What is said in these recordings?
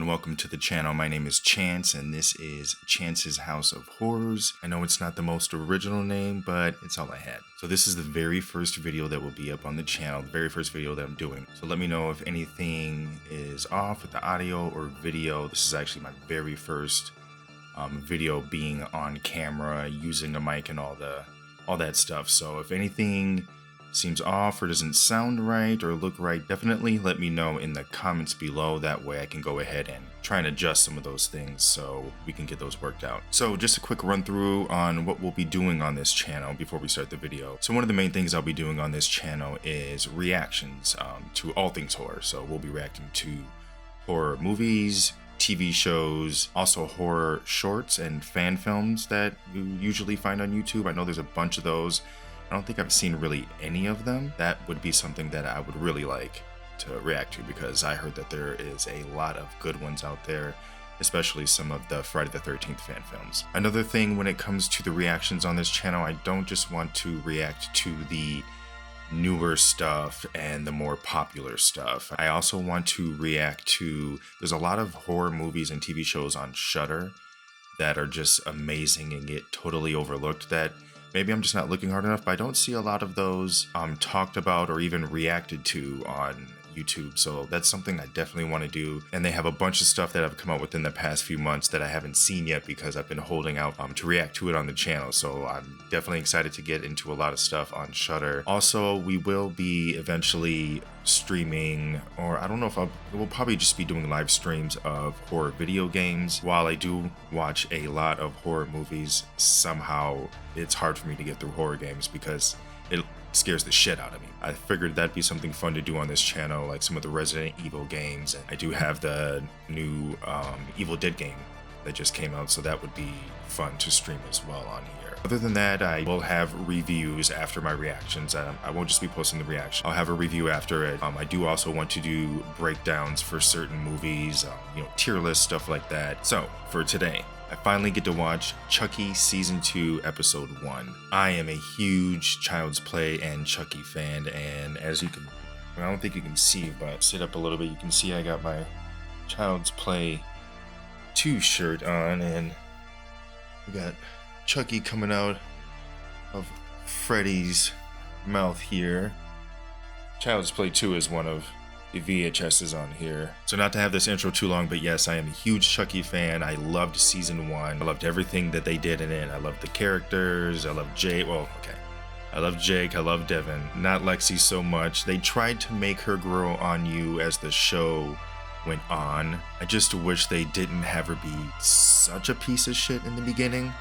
and welcome to the channel. My name is Chance and this is Chance's House of Horrors. I know it's not the most original name, but it's all I had. So this is the very first video that will be up on the channel, the very first video that I'm doing. So let me know if anything is off with the audio or video. This is actually my very first video being on camera, using a mic and all that stuff. So if anything seems off or doesn't sound right or look right, definitely let me know in the comments below. That way I can go ahead and try and adjust some of those things so we can get those worked out. So just a quick run through on what we'll be doing on this channel before we start the video. So one of the main things I'll be doing on this channel is reactions to all things horror. So we'll be reacting to horror movies, TV shows, also horror shorts and fan films that you usually find on YouTube. I know there's a bunch of those. I don't think I've seen really any of them. That would be something that I would really like to react to, because I heard that there is a lot of good ones out there, especially some of the Friday the 13th fan films. Another thing when it comes to the reactions on this channel, I don't just want to react to the newer stuff and the more popular stuff. I also want to react to, there's a lot of horror movies and TV shows on Shudder that are just amazing and get totally overlooked, that maybe I'm just not looking hard enough, but I don't see a lot of those talked about or even reacted to on YouTube. So that's something I definitely want to do. And they have a bunch of stuff that have come out within the past few months that I haven't seen yet because I've been holding out to react to it on the channel. So I'm definitely excited to get into a lot of stuff on Shudder. Also, we will be eventually streaming, or I don't know if we'll probably just be doing live streams of horror video games. While I do watch a lot of horror movies, somehow it's hard for me to get through horror games because it scares the shit out of me. I figured that'd be something fun to do on this channel, like some of the Resident Evil games. And I do have the new Evil Dead game that just came out, so that would be fun to stream as well on here. Other than that, I will have reviews after my reactions. I won't just be posting the reaction. I'll have a review after it. I do also want to do breakdowns for certain movies, tier list, stuff like that. So for today, I finally get to watch Chucky Season 2, Episode 1. I am a huge Child's Play and Chucky fan, and as you can, I don't think you can see, but sit up a little bit, you can see I got my Child's Play 2 shirt on, and we got Chucky coming out of Freddy's mouth here. Child's Play 2 is one of the VHSs on here. So not to have this intro too long, but yes, I am a huge Chucky fan. I loved Season 1. I loved everything that they did in it. I loved the characters. I loved Jake. Well, okay. I love Jake. I love Devin. Not Lexi so much. They tried to make her grow on you as the show went on. I just wish they didn't have her be such a piece of shit in the beginning,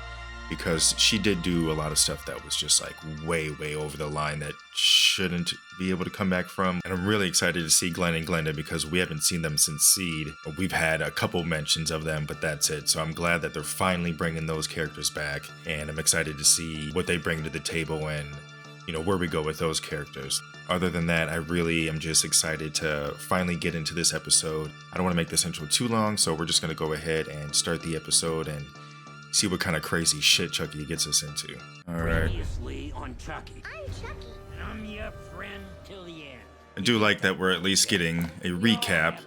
because she did do a lot of stuff that was just like way over the line that shouldn't be able to come back from. And I'm really excited to see Glenn and Glenda, because we haven't seen them since Seed. We've had a couple mentions of them, but that's it. So I'm glad that they're finally bringing those characters back, and I'm excited to see what they bring to the table and where we go with those characters. Other than that, I really am just excited to finally get into this episode. I don't want to make this intro too long, so we're just going to go ahead and start the episode and see what kind of crazy shit Chucky gets us into. All right. Previously on Chucky. I'm Chucky. And I'm your friend till the end. I do like that we're at least getting a recap.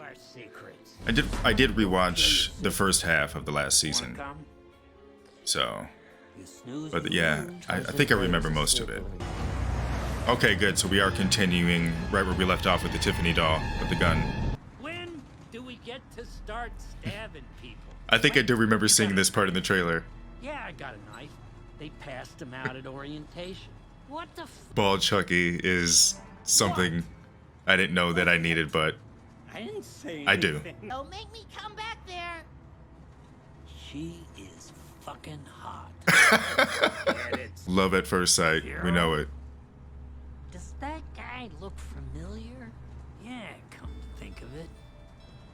I did rewatch the first half of the last season. So, but yeah, I think I remember most of it. Okay, good. So we are continuing right where we left off with the Tiffany doll with the gun. When do we get to start stabbing people? I think I do remember seeing this part in the trailer. Yeah, I got a knife. They passed him out at orientation. What the Bald Chucky is something I didn't know that I needed, but I didn't say I do. Don't make me come back there. She is fucking hot. Love at first sight. We know it. Does that guy look familiar? Yeah, come to think of it.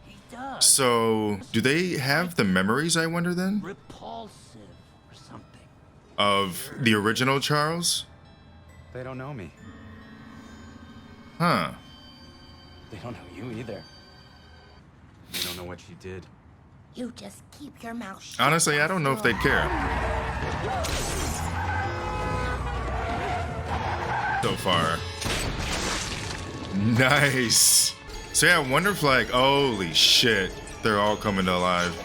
He does. So, do they have the memories, I wonder then? Repulsive or something. Of the original Charles? They don't know me. Huh. They don't know you either. They don't know what you did. You just keep your mouth shut. Honestly, I don't know if they'd care. So far. Nice. So yeah, I wonder if like, holy shit. They're all coming to life.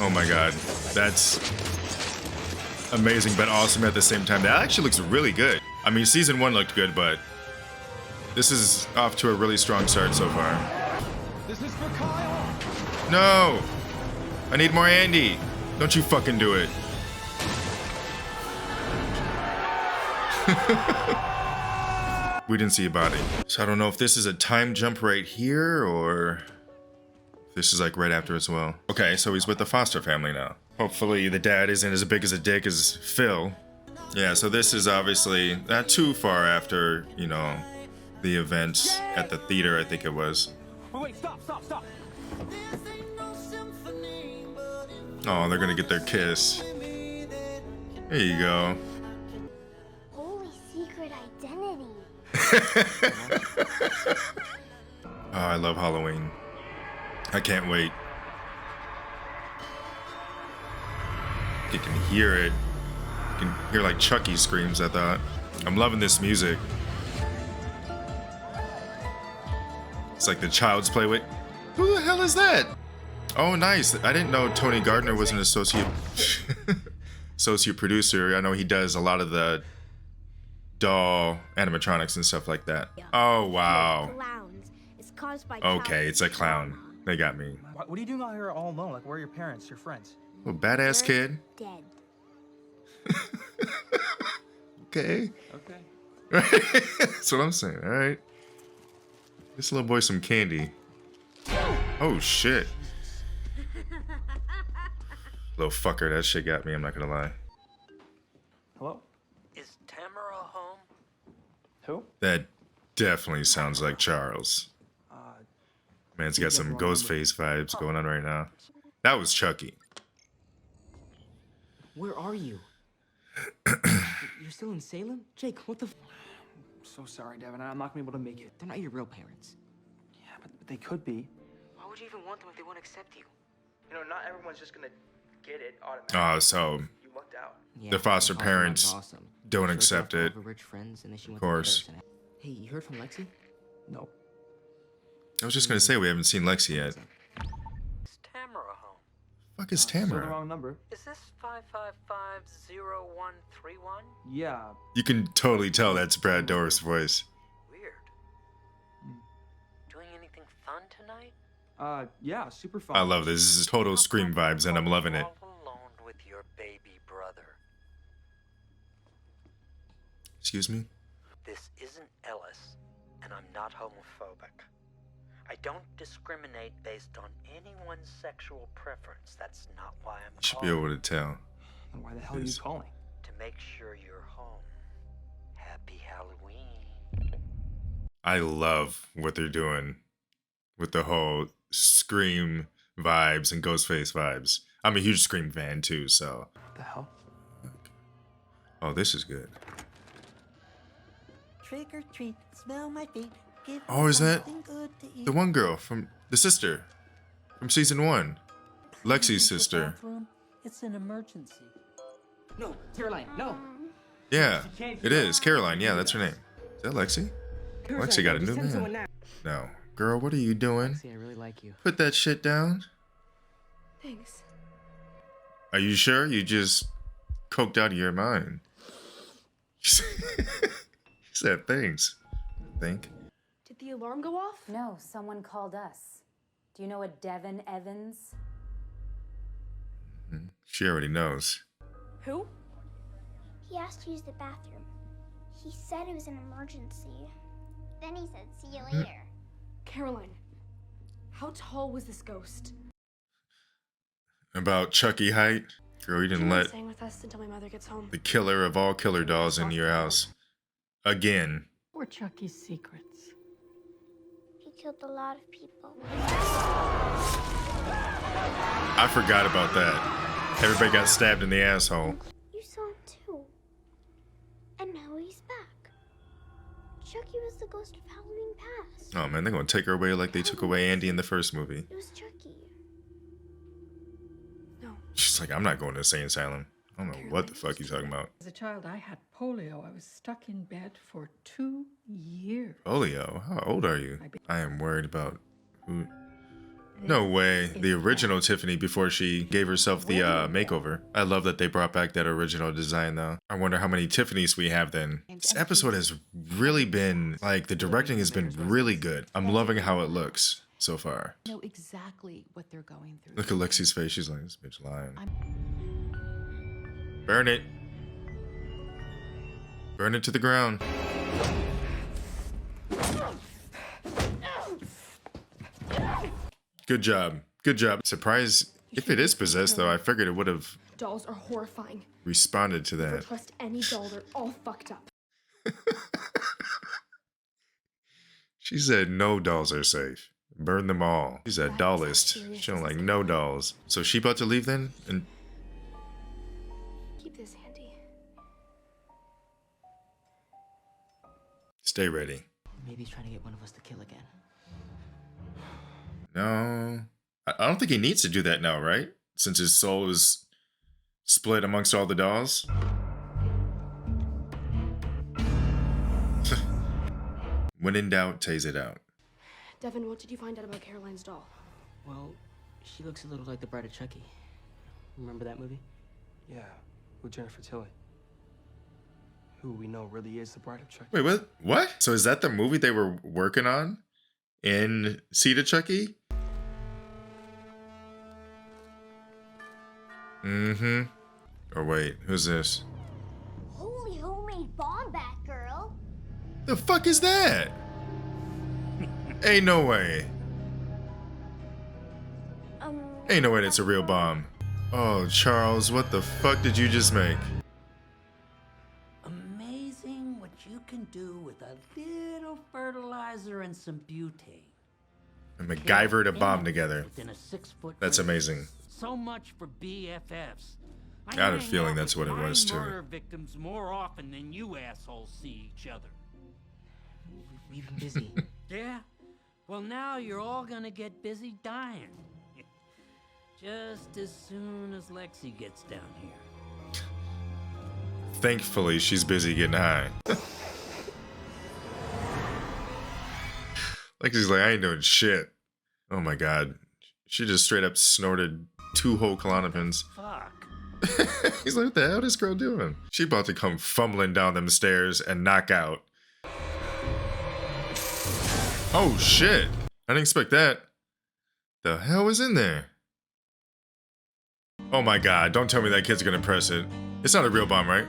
Oh my god. That's amazing, but awesome at the same time. That actually looks really good. I mean, season 1 looked good, but this is off to a really strong start so far. This is for Kyle. No! I need more Andy. Don't you fucking do it. We didn't see a body. So I don't know if this is a time jump right here or if this is like right after as well. Okay, so he's with the Foster family now. Hopefully the dad isn't as big as a dick as Phil. Yeah, so this is obviously not too far after, you know, the events at the theater, I think it was. Wait, stop. Oh, they're gonna get their kiss. There you go. Holy secret identity. Oh, I love Halloween. I can't wait. You can hear it. You can hear like Chucky screams, I thought. I'm loving this music. It's like the Child's Play with. Who the hell is that? Oh, nice. I didn't know Tony Gardner was an associate producer. I know he does a lot of the doll animatronics and stuff like that. Oh, wow. Clowns. It's caused by Okay, it's a clown. They got me. What are you doing out here all alone? Like, where are your parents, your friends? Little badass kid. Dead. Okay. Okay. That's what I'm saying, alright. This little boy some candy. Oh shit. Little fucker, that shit got me, I'm not gonna lie. Hello? Is Tamara home? Who? That definitely sounds like Charles. Man's got some Ghostface vibes going on right now. That was Chucky. Where are you? You're still in Salem? Jake, what the f- I'm so sorry, Devin. I'm not gonna be able to make it. They're not your real parents. Yeah, but they could be. Why would you even want them if they won't accept you? You know, not everyone's just gonna get it automatically. Oh, so You lucked out. Yeah, The foster mom's parents awesome. don't She accept dropped off it. her rich friends, and then she went Of course. To Paris Hey, you heard from Lexi? No. I was just gonna say we haven't seen Lexi yet. Is Tamara home? Fuck is Still the Tamara? wrong number. Is this 555-0131? Yeah. You can totally tell that's Brad Dourif's voice. Weird. Doing anything fun tonight? Yeah, super fun. I love this. This is total Scream vibes and I'm loving it. All alone with your baby brother. Excuse me? This isn't Ellis, and I'm not homophobic. I don't discriminate based on anyone's sexual preference. That's not why I'm You should be calling. able to tell. Then why the hell are you Yes. calling? To make sure you're home. Happy Halloween. I love what they're doing with the whole Scream vibes and Ghostface vibes. I'm a huge Scream fan too, so. What the hell? Oh, this is good. Trick or treat, smell my feet. Give me Oh, is that something good to eat. the one girl from the sister from season 1? Lexi's Use the sister. bathroom. It's an emergency. No, Caroline, no. Yeah, it is. Caroline, yeah, that's her name. Is that Lexi? Lexi got a new man. No. Girl, what are you doing? See, I really like you. Put that shit down. Thanks. Are you sure? You just coked out of your mind. She said thanks. I think. Did the alarm go off? No, someone called us. Do you know a Devin Evans? She already knows. Who? He asked to use the bathroom. He said it was an emergency. Then he said, see you later. Caroline. How tall was this ghost? About Chucky height? Girl, you didn't let Staying with us until my mother gets home. the killer of all killer dolls into your house. Again. Or Chucky's secrets. He killed a lot of people. I forgot about that. Everybody got stabbed in the asshole. You saw him too. And now he's back. Chucky was the ghost of Halloween past. Oh man, they're gonna take her away like they took away Andy in the first movie. It was Chucky. No. She's like, I'm not going to insane asylum. I don't know what the fuck you talking about. As a child, I had polio. I was stuck in bed for 2 years. Polio? How old are you? I am worried about who No way. The original Tiffany before she gave herself the makeover. I love that they brought back that original design though. I wonder how many Tiffany's we have then. This episode has really been, like, the directing has been really good. I'm loving how it looks so far. Know exactly what they're going through. Look at Lexi's face. She's like, this bitch lying. Burn it. Burn it to the ground. Good job. Good job. Surprised if it is possessed though. I figured it would have Dolls are horrifying. responded to Don't that. trust any doll, they're all fucked up. She said no dolls are safe. Burn them all. She's a dollist. She don't like no dolls. So she about to leave then? And Keep this handy. stay ready. Maybe he's trying to get one of us to kill again. No. I don't think he needs to do that now, right? Since his soul is split amongst all the dolls. When in doubt, tase it out. Devin, what did you find out about Caroline's doll? Well, she looks a little like the bride of Chucky. Remember that movie? Yeah, with Jennifer Tilly. Who we know really is the bride of Chucky. Wait, what? What? So is that the movie they were working on in Seed of Chucky? Mm-hmm. Or wait, who's this? Holy homemade bomb bat girl. The fuck is that? Ain't no way. Ain't no way that's a real bomb. Oh, Charles, what the fuck did you just make? Amazing what you can do with a little fertilizer and some butane. And MacGyvered a bomb together. Within a 6-foot That's radius. amazing. So much for BFFs. I had a hang feeling out that's with what it my was, too. murder victims more often than you assholes see each other. We've been busy. Yeah? Well, now you're all gonna get busy dying. Just as soon as Lexi gets down here. Thankfully, she's busy getting high. Lexi's like, I ain't doing shit. Oh my god. She just straight up snorted 2 whole Klonopins. Fuck. He's like, what the hell this girl doing? She about to come fumbling down them stairs and knock out. Oh shit. I didn't expect that. The hell was in there? Oh my god, don't tell me that kid's gonna press it. It's not a real bomb, right?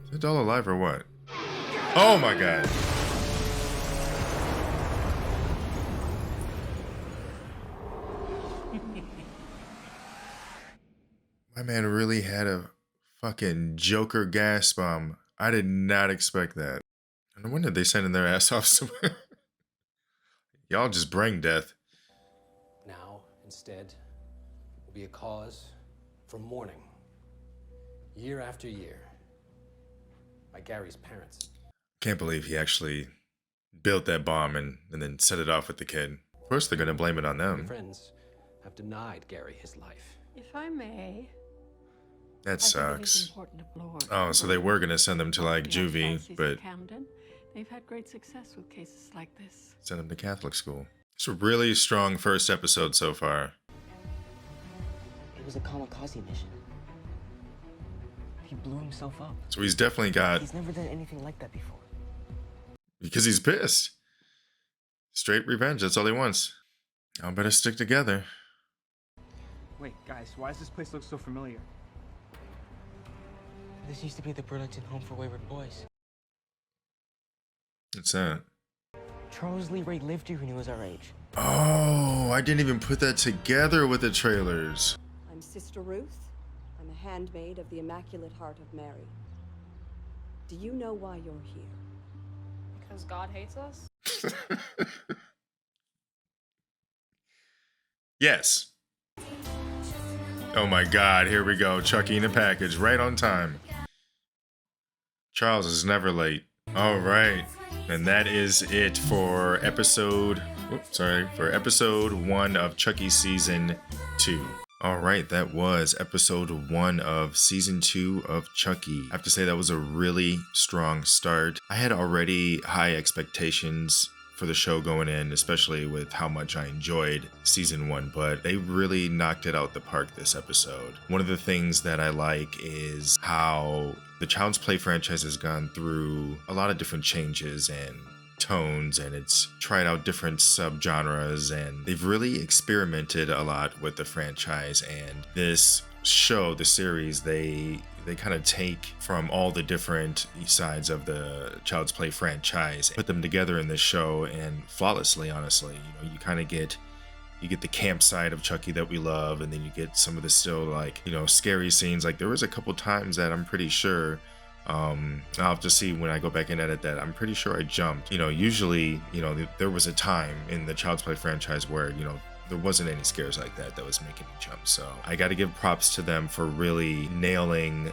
Is that doll alive or what? Oh my god. My man really had a fucking Joker gas bomb. I did not expect that. No wonder they sending their ass off somewhere. Y'all just bring death. Now, instead, will be a cause for mourning. Year after year. By Gary's parents. Can't believe he actually built that bomb and then set it off with the kid. Of course they're gonna blame it on them. Friends have denied Gary his life. If I may. That I think it is sucks. important to Lord. Oh, so they were gonna send them to like juvie, but Camden, they've had great success with cases like this. send them to Catholic school. It's a really strong first episode so far. It was a kamikaze mission. He blew himself up. So he's definitely got, He's never done anything like that before. because he's pissed. Straight revenge, that's all he wants. Y'all better stick together. Wait, guys, why does this place look so familiar? This used to be the Burlington Home for Wayward Boys. What's that? Charles Lee Ray lived here when he was our age. Oh, I didn't even put that together with the trailers. I'm Sister Ruth. I'm a handmaid of the Immaculate Heart of Mary. Do you know why you're here? Because God hates us? Yes. Oh my god, here we go. Chucky in a package, right on time. Charles is never late. All right. And that is it for episode 1 of Chucky Season 2. All right, that was episode 1 of season 2 of Chucky. I have to say that was a really strong start. I had already high expectations for the show going in, especially with how much I enjoyed season 1, but they really knocked it out the park this episode. One of the things that I like is how the Child's Play franchise has gone through a lot of different changes and tones, and it's tried out different subgenres, and they've really experimented a lot with the franchise. And this show, the series, they kind of take from all the different sides of the Child's Play franchise, put them together in this show, and flawlessly, honestly. You know, you kind of get the camp side of Chucky that we love, and then you get some of the still, like, you know, scary scenes. Like, there was a couple times that I'm pretty sure I'll have to see when I go back and edit that. I'm pretty sure I jumped. You know, usually, you know, there was a time in the Child's Play franchise where, you know, there wasn't any scares like that was making me jump. So I got to give props to them for really nailing,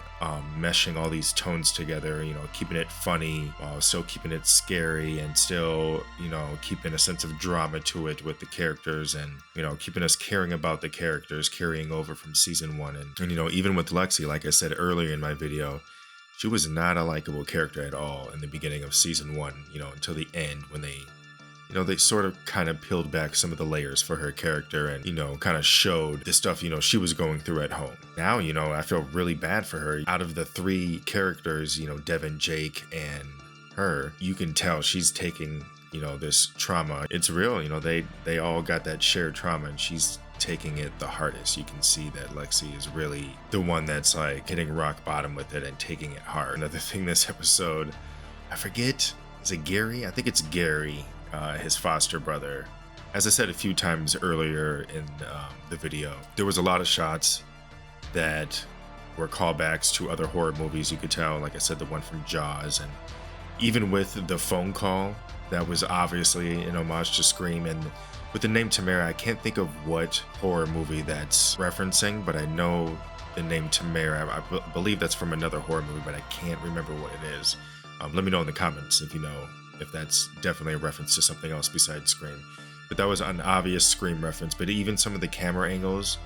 meshing all these tones together, you know, keeping it funny while still keeping it scary, and still, you know, keeping a sense of drama to it with the characters, and, you know, keeping us caring about the characters carrying over from season 1. And you know, even with Lexi, like I said earlier in my video, she was not a likable character at all in the beginning of season 1, you know, until the end, when they, you know, they sort of kind of peeled back some of the layers for her character, and, you know, kind of showed the stuff, you know, she was going through at home. Now, you know, I feel really bad for her. Out of the 3 characters, you know, Devin, Jake, and her, you can tell she's taking, you know, this trauma. It's real, you know, they all got that shared trauma, and she's taking it the hardest. You can see that Lexi is really the one that's like hitting rock bottom with it and taking it hard. Another thing this episode, I forget, is it Gary? I think it's Gary, his foster brother. As I said a few times earlier in the video, there was a lot of shots that were callbacks to other horror movies. You could tell, like I said, the one from Jaws, and even with the phone call, that was obviously an homage to Scream. And with the name Tamara, I can't think of what horror movie that's referencing, but I know the name Tamara. I believe that's from another horror movie, but I can't remember what it is. Let me know in the comments if you know if that's definitely a reference to something else besides Scream. But that was an obvious Scream reference. But even some of the camera angles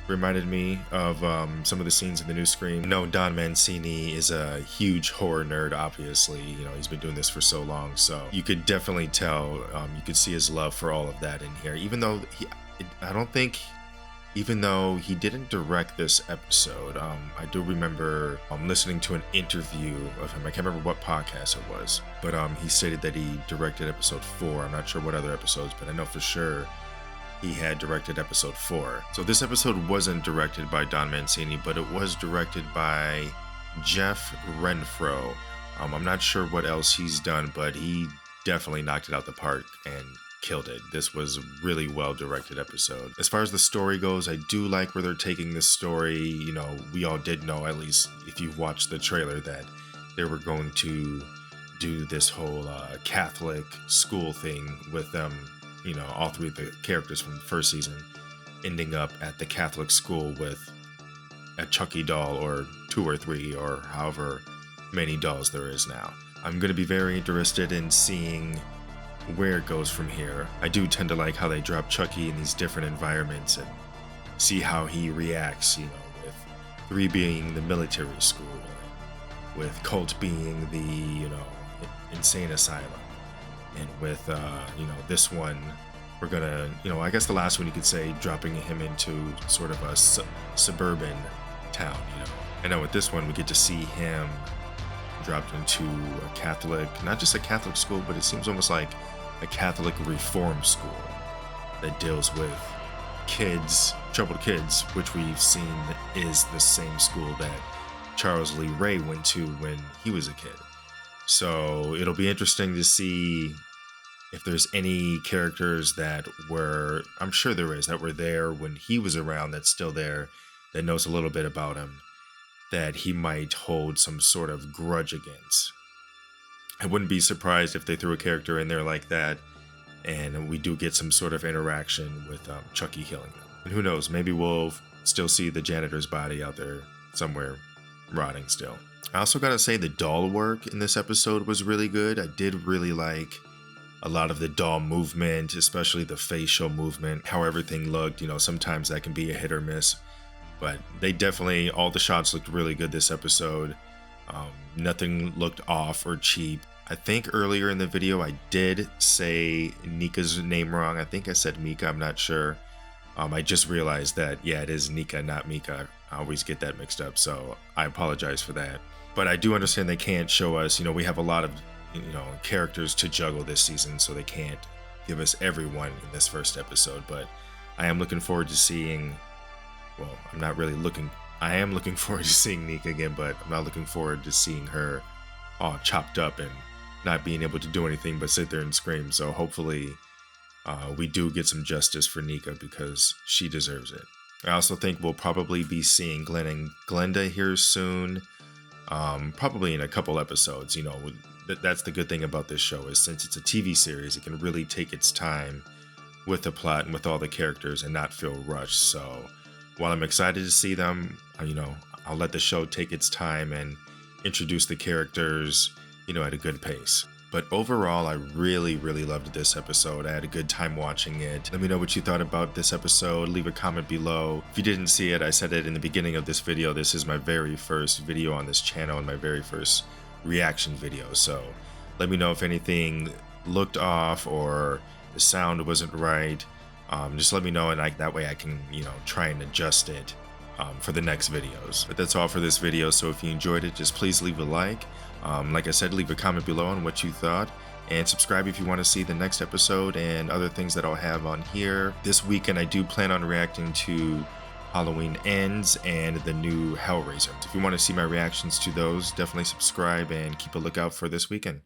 reminded me of some of the scenes in the new Scream. No, Don Mancini is a huge horror nerd, obviously. You know, he's been doing this for so long, so you could definitely tell, you could see his love for all of that in here. Even though even though he didn't direct this episode, I do remember listening to an interview of him. I can't remember what podcast it was, but he stated that he directed episode 4. I'm not sure what other episodes, but I know for sure he had directed episode 4. So this episode wasn't directed by Don Mancini, but it was directed by Jeff Renfro. I'm not sure what else he's done, but he definitely knocked it out the park and killed it. This was a really well directed episode. As far as the story goes, I do like where they're taking this story. You know, we all did know, at least if you've watched the trailer, that they were going to do this whole Catholic school thing with them. You know, all 3 of the characters from the first season ending up at the Catholic school with a Chucky doll, or 2 or 3, or however many dolls there is now. I'm going to be very interested in seeing where it goes from here. I do tend to like how they drop Chucky in these different environments and see how he reacts, you know, with 3 being the military school, with Colt being the, you know, insane asylum. And with, you know, this one, we're gonna, you know, I guess the last one you could say, dropping him into sort of a suburban town, you know. I know with this one, we get to see him dropped into a Catholic, not just a Catholic school, but it seems almost like a Catholic reform school that deals with kids, troubled kids, which we've seen is the same school that Charles Lee Ray went to when he was a kid. So it'll be interesting to see if there's any characters that were, I'm sure there is, that were there when he was around, that's still there, that knows a little bit about him, that he might hold some sort of grudge against. I wouldn't be surprised if they threw a character in there like that, and we do get some sort of interaction with Chucky killing them. And who knows, maybe we'll still see the janitor's body out there somewhere rotting still. I also gotta say the doll work in this episode was really good. I did really like a lot of the doll movement, especially the facial movement, how everything looked. You know, sometimes that can be a hit or miss. But they definitely, all the shots looked really good this episode. Nothing looked off or cheap. I think earlier in the video I did say Nika's name wrong. I think I said Mika, I'm not sure. I just realized that, yeah, it is Nika, not Mika. I always get that mixed up, so I apologize for that. But I do understand they can't show us, we have a lot of, characters to juggle this season, so they can't give us everyone in this first episode. But I am looking forward to seeing, well, I am looking forward to seeing Nika again, but I'm not looking forward to seeing her all chopped up and not being able to do anything but sit there and scream. So hopefully we do get some justice for Nika because she deserves it. I also think we'll probably be seeing Glenn and Glenda here soon, probably in a couple episodes. That's the good thing about this show, is since it's a TV series, it can really take its time with the plot and with all the characters and not feel rushed. So while I'm excited to see them, I'll let the show take its time and introduce the characters, at a good pace. But overall, I really, really loved this episode. I had a good time watching it. Let me know what you thought about this episode. Leave a comment below. If you didn't see it, I said it in the beginning of this video. This is my very first video on this channel and my very first reaction video. So let me know if anything looked off or the sound wasn't right. Just let me know, and that way I can, try and adjust it for the next videos. But that's all for this video. So if you enjoyed it, just please leave a like. Like I said, leave a comment below on what you thought, and subscribe if you want to see the next episode and other things that I'll have on here. This weekend I do plan on reacting to Halloween Ends and the new Hellraiser. If you want to see my reactions to those, definitely subscribe and keep a lookout for this weekend.